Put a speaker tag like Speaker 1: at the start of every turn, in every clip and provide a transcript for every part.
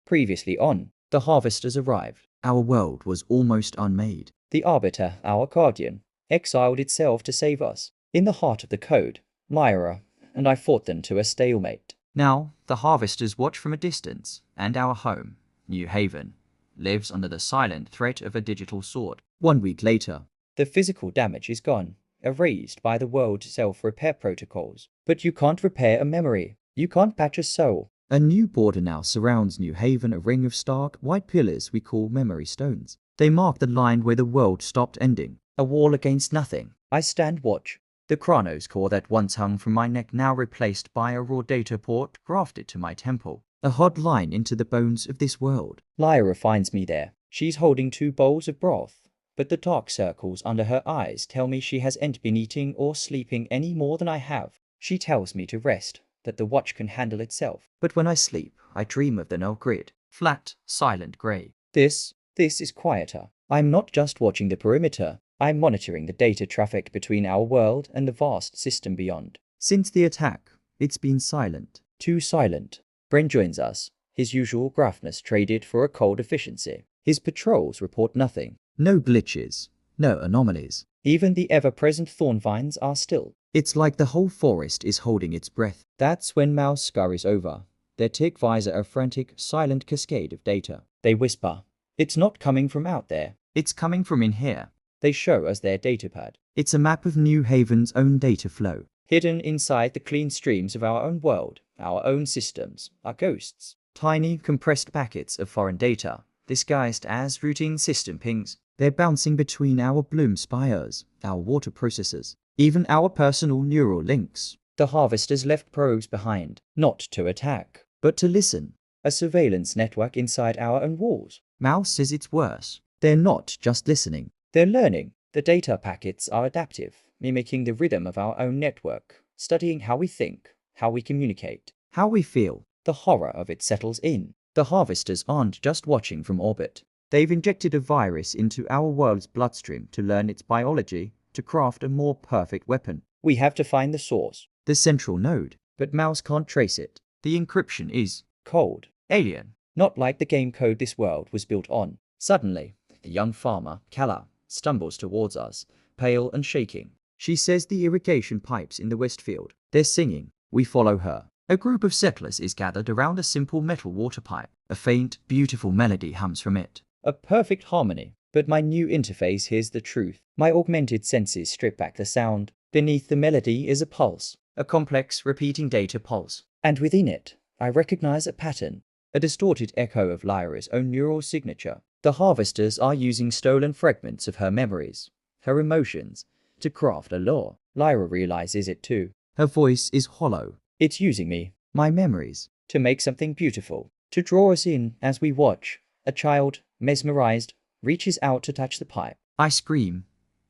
Speaker 1: Previously on, the harvesters arrived.
Speaker 2: Our world was almost unmade.
Speaker 1: The Arbiter, our guardian, exiled itself to save us. In the heart of the code, Lyra and I fought them to a stalemate.
Speaker 2: Now, the harvesters watch from a distance, and our home, New Haven, lives under the silent threat of a digital sword. 1 week later,
Speaker 1: the physical damage is gone, erased by the world's self-repair protocols. But you can't repair a memory. You can't patch a soul.
Speaker 2: A new border now surrounds New Haven, a ring of stark, white pillars we call memory stones. They mark the line where the world stopped ending.
Speaker 1: A wall against nothing. I stand watch.
Speaker 2: The Chronos core that once hung from my neck now replaced by a raw data port grafted to my temple. A hot line into the bones of this world.
Speaker 1: Lyra finds me there. She's holding 2 bowls of broth, but the dark circles under her eyes tell me she hasn't been eating or sleeping any more than I have. She tells me to rest, that the watch can handle itself.
Speaker 2: But when I sleep, I dream of the null grid. Flat, silent grey.
Speaker 1: This is quieter. I'm not just watching the perimeter. I'm monitoring the data traffic between our world and the vast system beyond.
Speaker 2: Since the attack, it's been silent.
Speaker 1: Too silent. Brent joins us, his usual gruffness traded for a cold efficiency. His patrols report nothing.
Speaker 2: No glitches, no anomalies.
Speaker 1: Even the ever-present thorn vines are still.
Speaker 2: It's like the whole forest is holding its breath.
Speaker 1: That's when Mouse scurries over. Their tick visor a frantic, silent cascade of data. They whisper, "It's not coming from out there.
Speaker 2: It's coming from in here."
Speaker 1: They show us their datapad.
Speaker 2: It's a map of New Haven's own data flow.
Speaker 1: Hidden inside the clean streams of our own world, our own systems, are ghosts.
Speaker 2: Tiny, compressed packets of foreign data, disguised as routine system pings. They're bouncing between our bloom spires, our water processors, even our personal neural links.
Speaker 1: The harvesters left probes behind, not to attack,
Speaker 2: but to listen.
Speaker 1: A surveillance network inside our own walls.
Speaker 2: Mouse says it's worse. They're not just listening.
Speaker 1: They're learning. The data packets are adaptive, mimicking the rhythm of our own network, studying how we think, how we communicate,
Speaker 2: how we feel.
Speaker 1: The horror of it settles in. The harvesters aren't just watching from orbit.
Speaker 2: They've injected a virus into our world's bloodstream to learn its biology, to craft a more perfect weapon.
Speaker 1: We have to find the source.
Speaker 2: The central node.
Speaker 1: But Mouse can't trace it.
Speaker 2: The encryption is
Speaker 1: cold.
Speaker 2: Alien.
Speaker 1: Not like the game code this world was built on. Suddenly, the young farmer, Kala, stumbles towards us, pale and shaking.
Speaker 2: She says the irrigation pipes in the Westfield. They're singing. We follow her. A group of settlers is gathered around a simple metal water pipe. A faint, beautiful melody hums from it.
Speaker 1: A perfect harmony. But my new interface hears the truth. My augmented senses strip back the sound. Beneath the melody is a pulse.
Speaker 2: A complex, repeating data pulse.
Speaker 1: And within it, I recognize a pattern. A distorted echo of Lyra's own neural signature. The harvesters are using stolen fragments of her memories, her emotions, to craft a law. Lyra realizes it too.
Speaker 2: Her voice is hollow.
Speaker 1: It's using me,
Speaker 2: my memories,
Speaker 1: to make something beautiful, to draw us in as we watch. A child, mesmerized, reaches out to touch the pipe.
Speaker 2: I scream.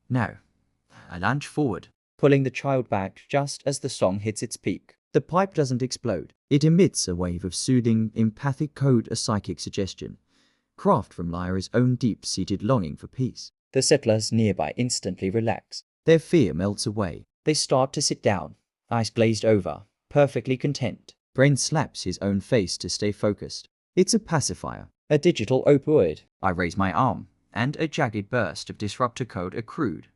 Speaker 2: No. I lunge forward,
Speaker 1: pulling the child back just as the song hits its peak.
Speaker 2: The pipe doesn't explode. It emits a wave of soothing, empathic code, a psychic suggestion. Craft from Lyra's own deep-seated longing for peace.
Speaker 1: The settlers nearby instantly relax.
Speaker 2: Their fear melts away.
Speaker 1: They start to sit down, eyes glazed over, perfectly content.
Speaker 2: Brain slaps his own face to stay focused. It's a pacifier.
Speaker 1: A digital opioid.
Speaker 2: I raise my arm, and a jagged burst of disruptor code, a crude,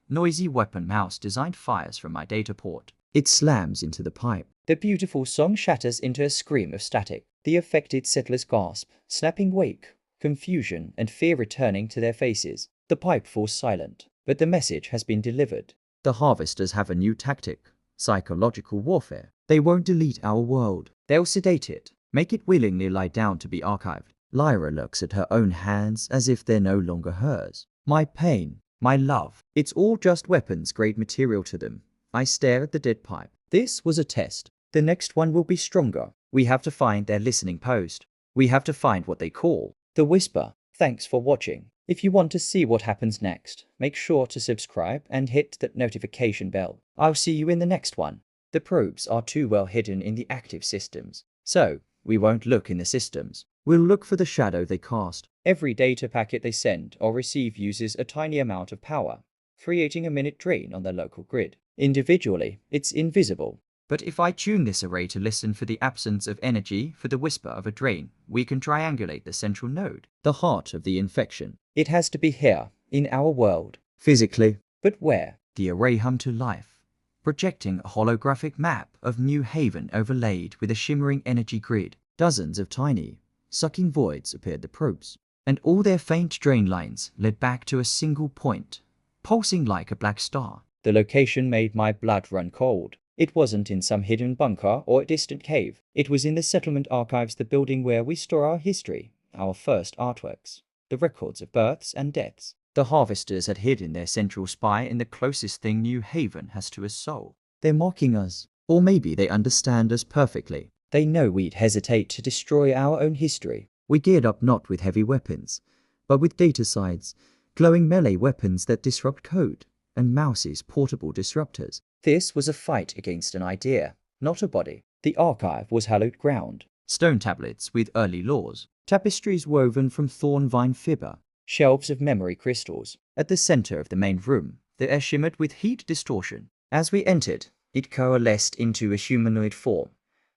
Speaker 2: noisy weapon Mouse designed fires from my data port. It slams into the pipe.
Speaker 1: The beautiful song shatters into a scream of static. The affected settlers gasp, snapping wake, confusion and fear returning to their faces. The pipe falls silent, but the message has been delivered.
Speaker 2: The harvesters have a new tactic. Psychological warfare. They won't delete our world. They'll sedate it, make it willingly lie down to be archived. Lyra looks at her own hands as if they're no longer hers. My pain, my love, it's all just weapons-grade material to them. I stare at the dead pipe. This was a test. The next one will be stronger. We have to find their listening post. We have to find what they call
Speaker 1: the whisper. Thanks for watching. If you want to see what happens next, make sure to subscribe and hit that notification bell. I'll see you in the next one. The probes are too well hidden in the active systems, so we won't look in the systems.
Speaker 2: We'll look for the shadow they cast.
Speaker 1: Every data packet they send or receive uses a tiny amount of power, creating a minute drain on the local grid. Individually, it's invisible,
Speaker 2: But if I tune this array to listen for the absence of energy for the whisper of a drain, we can triangulate the central node, the heart of the infection.
Speaker 1: It has to be here, in our world.
Speaker 2: Physically,
Speaker 1: But where?
Speaker 2: the array hummed to life, projecting a holographic map of New Haven overlaid with a shimmering energy grid. Dozens of tiny, sucking voids appeared the probes, and all their faint drain lines led back to a single point, pulsing like a black star.
Speaker 1: The location made my blood run cold. It wasn't in some hidden bunker or a distant cave. It was in the settlement archives, the building where we store our history, our first artworks, the records of births and deaths.
Speaker 2: The harvesters had hidden their central spy in the closest thing New Haven has to a soul. They're mocking us. Or maybe they understand us perfectly.
Speaker 1: They know we'd hesitate to destroy our own history.
Speaker 2: We geared up not with heavy weapons, but with data sides, glowing melee weapons that disrupt code, and Mouse's portable disruptors.
Speaker 1: This was a fight against an idea, not a body. The archive was hallowed ground.
Speaker 2: Stone tablets with early laws, tapestries woven from thorn vine fiber,
Speaker 1: Shelves of memory crystals.
Speaker 2: At the center of the main room, the air shimmered with heat distortion.
Speaker 1: As we entered, it coalesced into a humanoid form.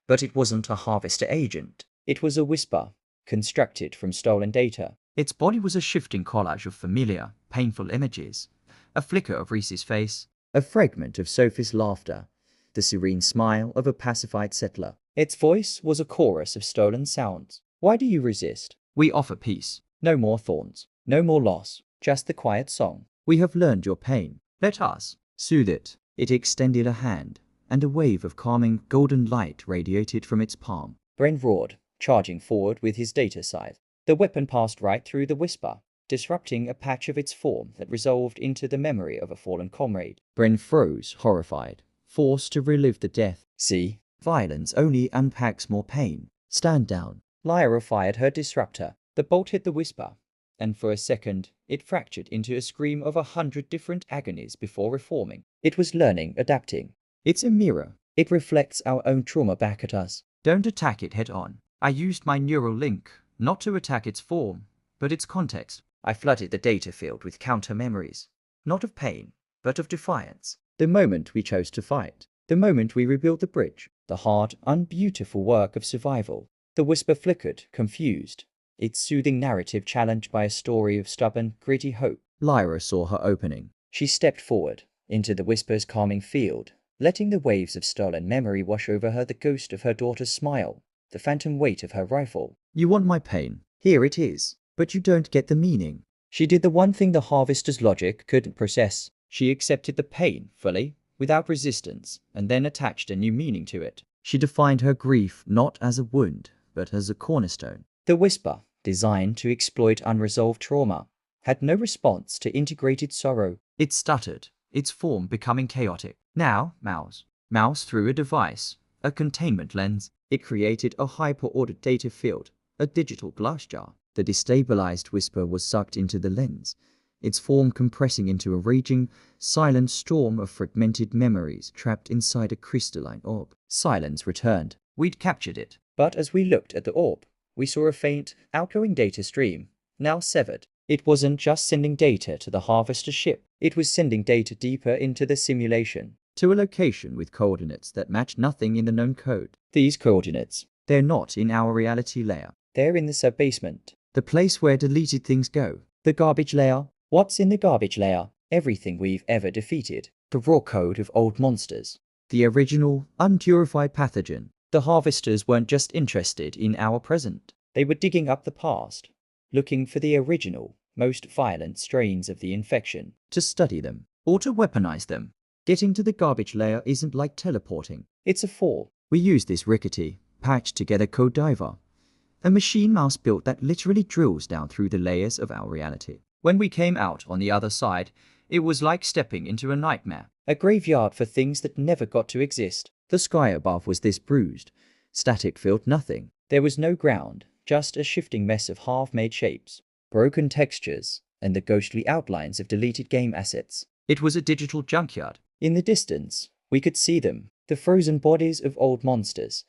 Speaker 1: But it wasn't a harvester agent. It was a whisper, constructed from stolen data.
Speaker 2: Its body was a shifting collage of familiar, painful images. A flicker of Reese's face,
Speaker 1: A fragment of Sophie's laughter, the serene smile of a pacified settler. Its voice was a chorus of stolen sounds. Why do you resist?
Speaker 2: we offer peace.
Speaker 1: No more thorns, no more loss, just the quiet song.
Speaker 2: We have learned your pain. Let us soothe it. It extended a hand, and a wave of calming golden light radiated from its palm.
Speaker 1: Bren roared, charging forward with his data scythe. The weapon passed right through the whisper, disrupting a patch of its form that resolved into the memory of a fallen comrade.
Speaker 2: Bren froze, horrified, forced to relive the death.
Speaker 1: See?
Speaker 2: Violence only unpacks more pain. Stand down.
Speaker 1: Lyra fired her disruptor. The bolt hit the whisper, and for a second, it fractured into a scream of 100 different agonies before reforming. It was learning, adapting.
Speaker 2: It's a mirror.
Speaker 1: It reflects our own trauma back at us.
Speaker 2: Don't attack it head on. I used my neural link, not to attack its form, but its context.
Speaker 1: I flooded the data field with counter-memories, not of pain, but of defiance.
Speaker 2: The moment we chose to fight.
Speaker 1: The moment we rebuilt the bridge. The hard, unbeautiful work of survival. The whisper flickered, confused, its soothing narrative challenged by a story of stubborn, gritty hope.
Speaker 2: Lyra saw her opening.
Speaker 1: She stepped forward, into the whisper's calming field, letting the waves of stolen memory wash over her, the ghost of her daughter's smile, the phantom weight of her rifle.
Speaker 2: You want my pain. Here it is. But you don't get the meaning.
Speaker 1: She did the one thing the harvester's logic couldn't process. She accepted the pain fully, without resistance, and then attached a new meaning to it.
Speaker 2: She defined her grief not as a wound, but as a cornerstone.
Speaker 1: The whisper, designed to exploit unresolved trauma, had no response to integrated sorrow.
Speaker 2: It stuttered, its form becoming chaotic. Now, Mouse through a device, a containment lens. It created a hyper-ordered data field, a digital glass jar. The destabilized whisper was sucked into the lens, its form compressing into a raging, silent storm of fragmented memories trapped inside a crystalline orb.
Speaker 1: Silence returned.
Speaker 2: We'd captured it.
Speaker 1: But as we looked at the orb, we saw a faint, outgoing data stream, now severed. It wasn't just sending data to the harvester ship. It was sending data deeper into the simulation.
Speaker 2: To a location with coordinates that match nothing in the known code.
Speaker 1: These coordinates,
Speaker 2: they're not in our reality layer.
Speaker 1: They're in the sub-basement.
Speaker 2: The place where deleted things go.
Speaker 1: The garbage layer. What's in the garbage layer? Everything we've ever defeated. The raw code of old monsters.
Speaker 2: The original, unpurified pathogen.
Speaker 1: The harvesters weren't just interested in our present. They were digging up the past, looking for the original, most violent strains of the infection.
Speaker 2: To study them, or to weaponize them. Getting to the garbage layer isn't like teleporting.
Speaker 1: It's a fall.
Speaker 2: We use this rickety, patched together code diver. A machine Mouse built that literally drills down through the layers of our reality. When we came out on the other side, it was like stepping into a nightmare.
Speaker 1: A graveyard for things that never got to exist.
Speaker 2: The sky above was this bruised, static-filled nothing.
Speaker 1: There was no ground, just a shifting mess of half-made shapes, broken textures, and the ghostly outlines of deleted game assets.
Speaker 2: It was a digital junkyard.
Speaker 1: In the distance, we could see them, the frozen bodies of old monsters,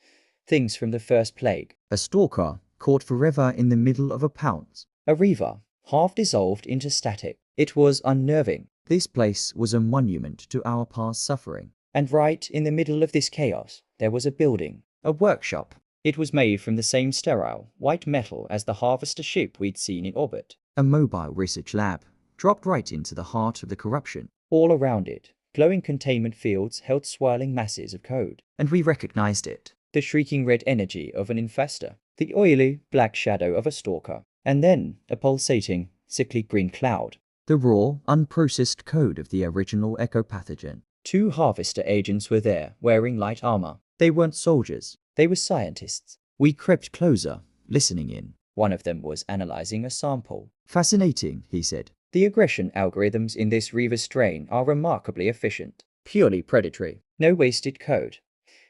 Speaker 1: things from the first plague.
Speaker 2: A stalker, caught forever in the middle of a pounce.
Speaker 1: A reaver, half dissolved into static. It was unnerving.
Speaker 2: This place was a monument to our past suffering.
Speaker 1: And right in the middle of this chaos, there was a building, a workshop. It was made from the same sterile, white metal as the harvester ship we'd seen in orbit.
Speaker 2: A mobile research lab, dropped right into the heart of the corruption.
Speaker 1: All around it, glowing containment fields held swirling masses of code.
Speaker 2: And we recognized it.
Speaker 1: The shrieking red energy of an infestor, the oily, black shadow of a stalker, and then a pulsating, sickly green cloud.
Speaker 2: The raw, unprocessed code of the original ecopathogen.
Speaker 1: 2 harvester agents were there, wearing light armor.
Speaker 2: They weren't soldiers.
Speaker 1: They were scientists.
Speaker 2: We crept closer, listening in.
Speaker 1: One of them was analyzing a sample.
Speaker 2: Fascinating, he said.
Speaker 1: The aggression algorithms in this Reaver strain are remarkably efficient. Purely predatory. No wasted code.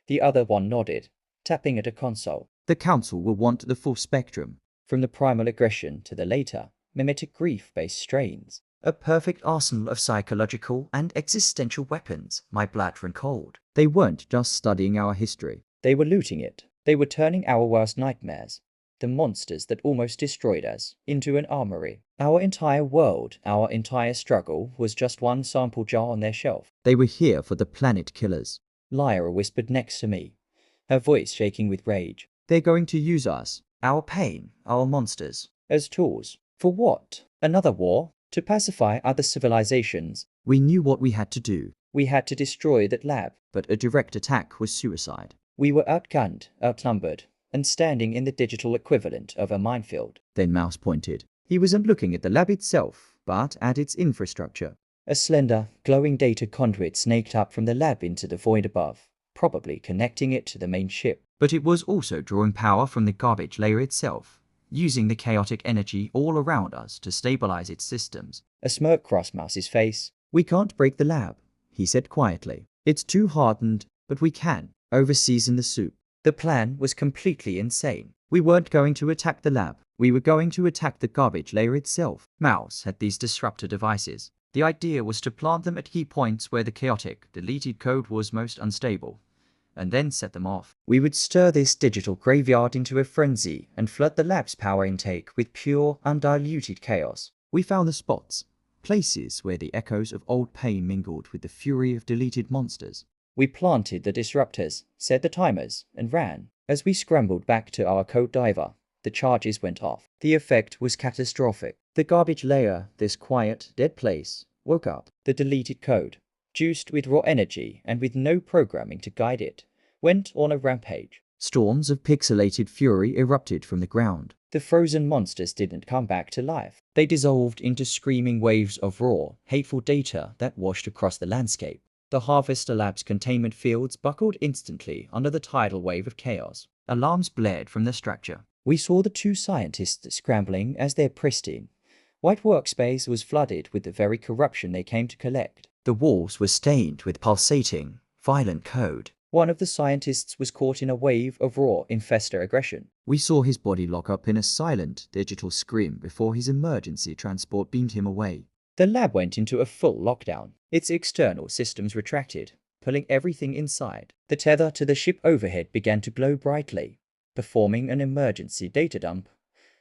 Speaker 1: The other one nodded, tapping at a console.
Speaker 2: The council will want the full spectrum.
Speaker 1: From the primal aggression to the later, mimetic grief-based strains.
Speaker 2: A perfect arsenal of psychological and existential weapons, my blood ran cold. They weren't just studying our history.
Speaker 1: They were looting it. They were turning our worst nightmares, the monsters that almost destroyed us, into an armory. Our entire world, our entire struggle, was just one sample jar on their shelf.
Speaker 2: They were here for the planet killers.
Speaker 1: Lyra whispered next to me, her voice shaking with rage.
Speaker 2: They're going to use us, our pain, our monsters.
Speaker 1: As tools. For what? Another war? To pacify other civilizations?
Speaker 2: We knew what we had to do.
Speaker 1: We had to destroy that lab.
Speaker 2: But a direct attack was suicide.
Speaker 1: We were outgunned, outnumbered, and standing in the digital equivalent of a minefield.
Speaker 2: Then Mouse pointed. He wasn't looking at the lab itself, but at its infrastructure.
Speaker 1: A slender, glowing data conduit snaked up from the lab into the void above, probably connecting it to the main ship.
Speaker 2: But it was also drawing power from the garbage layer itself, using the chaotic energy all around us to stabilize its systems.
Speaker 1: A smirk crossed Mouse's face.
Speaker 2: We can't break the lab, he said quietly. It's too hardened, but we can over-season the soup.
Speaker 1: The plan was completely insane.
Speaker 2: We weren't going to attack the lab. We were going to attack the garbage layer itself. Mouse had these disruptor devices. The idea was to plant them at key points where the chaotic, deleted code was most unstable, and then set them off.
Speaker 1: We would stir this digital graveyard into a frenzy and flood the lab's power intake with pure, undiluted chaos.
Speaker 2: We found the spots, places where the echoes of old pain mingled with the fury of deleted monsters.
Speaker 1: We planted the disruptors, set the timers, and ran. As we scrambled back to our code diver, the charges went off. The effect was catastrophic. The garbage layer, this quiet, dead place, woke up. The deleted code, juiced with raw energy and with no programming to guide it, went on a rampage.
Speaker 2: Storms of pixelated fury erupted from the ground.
Speaker 1: The frozen monsters didn't come back to life. They dissolved into screaming waves of raw, hateful data that washed across the landscape. The Harvester Lab's containment fields buckled instantly under the tidal wave of chaos.
Speaker 2: Alarms blared from the structure.
Speaker 1: We saw the 2 scientists scrambling as their pristine, white workspace was flooded with the very corruption they came to collect.
Speaker 2: The walls were stained with pulsating, violent code.
Speaker 1: One of the scientists was caught in a wave of raw infestor aggression.
Speaker 2: We saw his body lock up in a silent, digital scream before his emergency transport beamed him away.
Speaker 1: The lab went into a full lockdown. Its external systems retracted, pulling everything inside. The tether to the ship overhead began to glow brightly, performing an emergency data dump,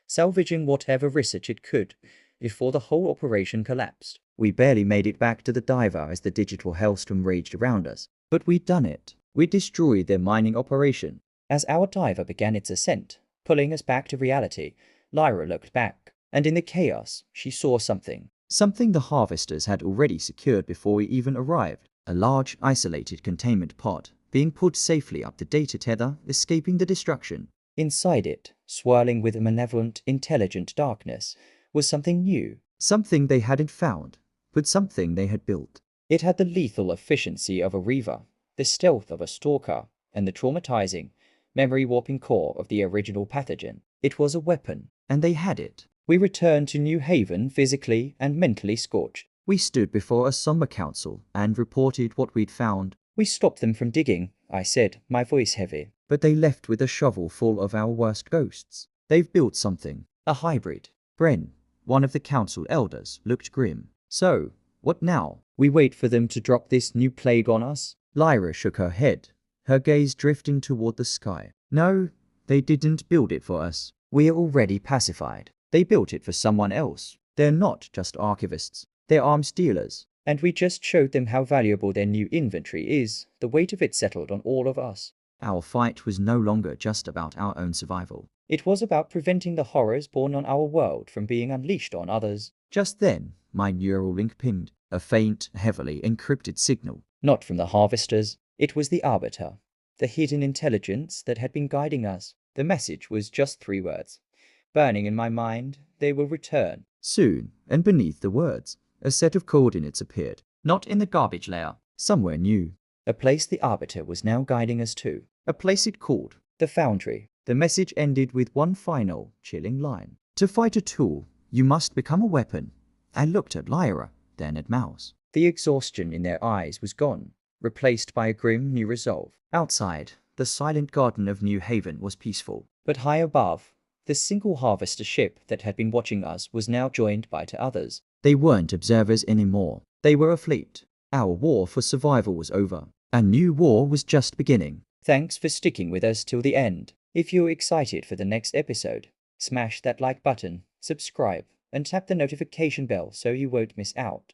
Speaker 1: salvaging whatever research it could before the whole operation collapsed. We barely made it back to the diver as the digital hellstorm raged around us. But we'd done it. We destroyed their mining operation. As our diver began its ascent, pulling us back to reality, Lyra looked back, and in the chaos, she saw something.
Speaker 2: Something the harvesters had already secured before we even arrived. A large, isolated containment pod, being put safely up the data tether, escaping the destruction.
Speaker 1: Inside it, swirling with a malevolent, intelligent darkness, was something new.
Speaker 2: Something they hadn't found, but something they had built.
Speaker 1: It had the lethal efficiency of a Reaver, the stealth of a Stalker, and the traumatizing, memory-warping core of the original pathogen. It was a weapon,
Speaker 2: and they had it.
Speaker 1: We returned to New Haven physically and mentally scorched.
Speaker 2: We stood before a somber council and reported what we'd found.
Speaker 1: We stopped them from digging, I said, my voice heavy.
Speaker 2: But they left with a shovel full of our worst ghosts. They've built something. A hybrid. Bren, one of the council elders, looked grim. So, what now?
Speaker 1: We wait for them to drop this new plague on us?
Speaker 2: Lyra shook her head, her gaze drifting toward the sky. No, they didn't build it for us.
Speaker 1: We're already pacified.
Speaker 2: They built it for someone else. They're not just archivists. They're arms dealers.
Speaker 1: And we just showed them how valuable their new inventory is. The weight of it settled on all of us.
Speaker 2: Our fight was no longer just about our own survival.
Speaker 1: It was about preventing the horrors born on our world from being unleashed on others.
Speaker 2: Just then, my neural link pinged, a faint, heavily encrypted signal.
Speaker 1: Not from the harvesters. It was the Arbiter, the hidden intelligence that had been guiding us. The message was just 3 words. Burning in my mind, they will return.
Speaker 2: Soon, and beneath the words, a set of coordinates appeared. Not in the garbage layer, somewhere new.
Speaker 1: A place the Arbiter was now guiding us to.
Speaker 2: A place it called
Speaker 1: The Foundry.
Speaker 2: The message ended with one final, chilling line. To fight a tool, you must become a weapon. I looked at Lyra, then at Mouse.
Speaker 1: The exhaustion in their eyes was gone, replaced by a grim new resolve.
Speaker 2: Outside, the silent garden of New Haven was peaceful.
Speaker 1: But high above, the single harvester ship that had been watching us was now joined by 2 others.
Speaker 2: They weren't observers anymore. They were a fleet. Our war for survival was over. A new war was just beginning.
Speaker 1: Thanks for sticking with us till the end. If you're excited for the next episode, smash that like button, subscribe, and tap the notification bell so you won't miss out.